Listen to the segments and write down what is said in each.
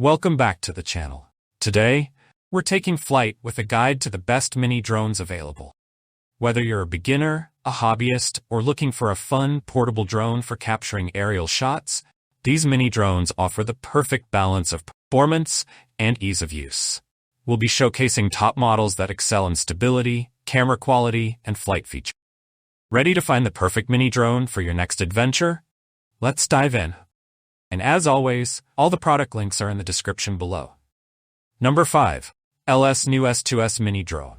Welcome back to the channel. Today, we're taking flight with a guide to the best mini drones available. Whether you're a beginner, a hobbyist, or looking for a fun, portable drone for capturing aerial shots, these mini drones offer the perfect balance of performance and ease of use. We'll be showcasing top models that excel in stability, camera quality, and flight features. Ready to find the perfect mini drone for your next adventure? Let's dive in. And as always, all the product links are in the description below. Number 5. LS New S2S Mini Drone.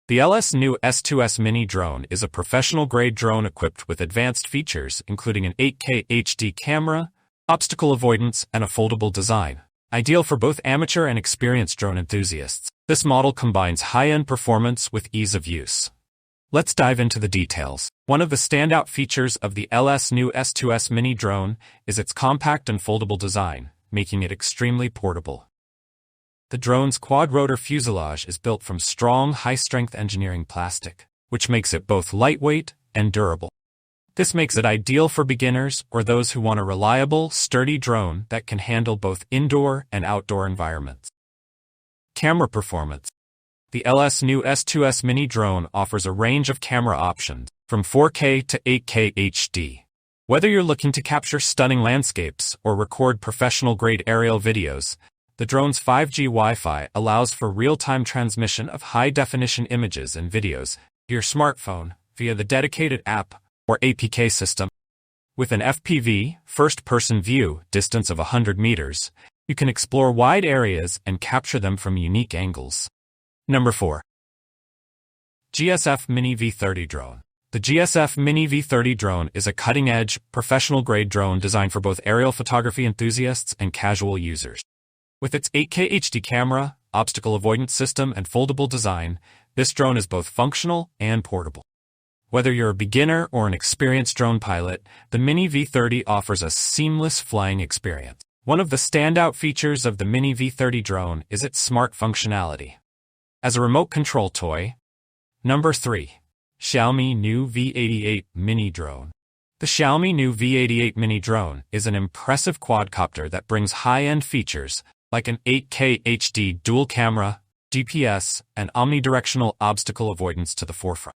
The LS New S2S Mini Drone is a professional-grade drone equipped with advanced features including an 8K HD camera, obstacle avoidance, and a foldable design. Ideal for both amateur and experienced drone enthusiasts, this model combines high-end performance with ease of use. Let's dive into the details. One of the standout features of the LS New S2S Mini Drone is its compact and foldable design, making it extremely portable. The drone's quad-rotor fuselage is built from strong, high-strength engineering plastic, which makes it both lightweight and durable. This makes it ideal for beginners or those who want a reliable, sturdy drone that can handle both indoor and outdoor environments. Camera performance. The LS New S2S Mini Drone offers a range of camera options, from 4K to 8K HD. Whether you're looking to capture stunning landscapes or record professional-grade aerial videos, the drone's 5G Wi-Fi allows for real-time transmission of high-definition images and videos to your smartphone via the dedicated app or APK system. With an FPV, first-person view, distance of 100 meters, you can explore wide areas and capture them from unique angles. Number 4. GSF Mini V30 Drone. The GSF Mini V30 Drone is a cutting-edge, professional-grade drone designed for both aerial photography enthusiasts and casual users. With its 8K HD camera, obstacle avoidance system, and foldable design, this drone is both functional and portable. Whether you're a beginner or an experienced drone pilot, the Mini V30 offers a seamless flying experience. One of the standout features of the Mini V30 drone is its smart functionality. As a remote control toy. Number 3. Xiaomi New V88 Mini Drone. The Xiaomi New V88 Mini Drone is an impressive quadcopter that brings high-end features like an 8K HD dual camera, GPS, and omnidirectional obstacle avoidance to the forefront.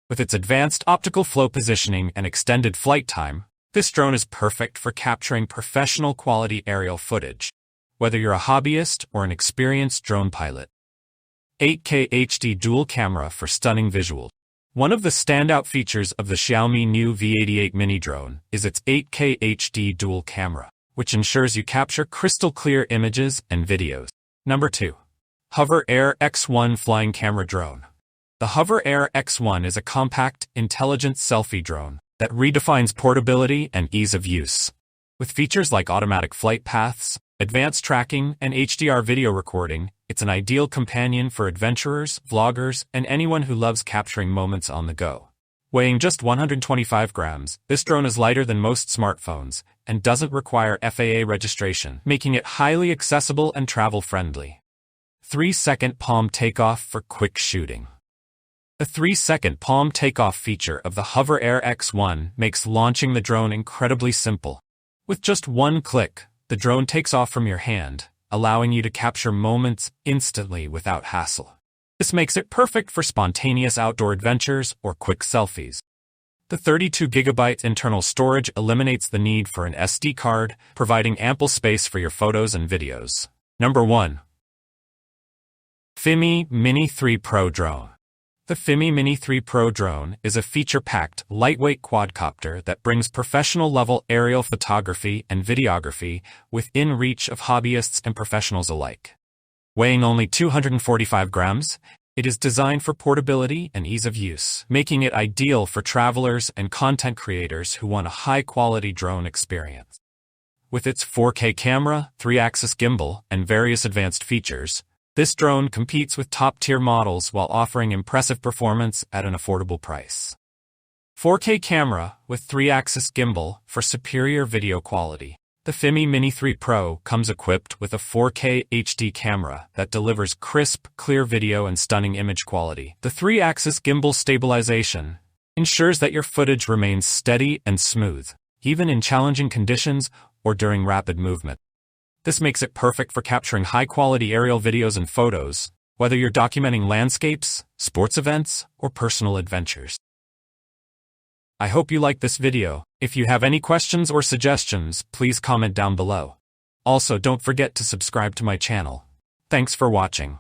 With its advanced optical flow positioning and extended flight time, this drone is perfect for capturing professional-quality aerial footage, whether you're a hobbyist or an experienced drone pilot. 8K HD dual camera for stunning visuals. One of the standout features of the Xiaomi New V88 Mini Drone is its 8K HD dual camera, which ensures you capture crystal-clear images and videos. Number 2. Hover Air X1 Flying Camera Drone. The Hover Air X1 is a compact, intelligent selfie drone that redefines portability and ease of use. With features like automatic flight paths, advanced tracking, and HDR video recording, it's an ideal companion for adventurers, vloggers, and anyone who loves capturing moments on the go. Weighing just 125 grams, this drone is lighter than most smartphones and doesn't require FAA registration, making it highly accessible and travel-friendly. 3-second palm takeoff for quick shooting. The 3-second palm takeoff feature of the Hover Air X1 makes launching the drone incredibly simple. With just one click, the drone takes off from your hand, allowing you to capture moments instantly without hassle. This makes it perfect for spontaneous outdoor adventures or quick selfies. The 32GB internal storage eliminates the need for an SD card, providing ample space for your photos and videos. Number 1. FIMI Mini 3 Pro Drone. The FIMI Mini 3 Pro Drone is a feature-packed, lightweight quadcopter that brings professional-level aerial photography and videography within reach of hobbyists and professionals alike. Weighing only 245 grams, it is designed for portability and ease of use, making it ideal for travelers and content creators who want a high-quality drone experience. With its 4K camera, 3-axis gimbal, and various advanced features, this drone competes with top-tier models while offering impressive performance at an affordable price. 4K camera with 3-axis gimbal for superior video quality. The FIMI Mini 3 Pro comes equipped with a 4K HD camera that delivers crisp, clear video and stunning image quality. The 3-axis gimbal stabilization ensures that your footage remains steady and smooth, even in challenging conditions or during rapid movement. This makes it perfect for capturing high-quality aerial videos and photos, whether you're documenting landscapes, sports events, or personal adventures. I hope you liked this video. If you have any questions or suggestions, please comment down below. Also, don't forget to subscribe to my channel. Thanks for watching.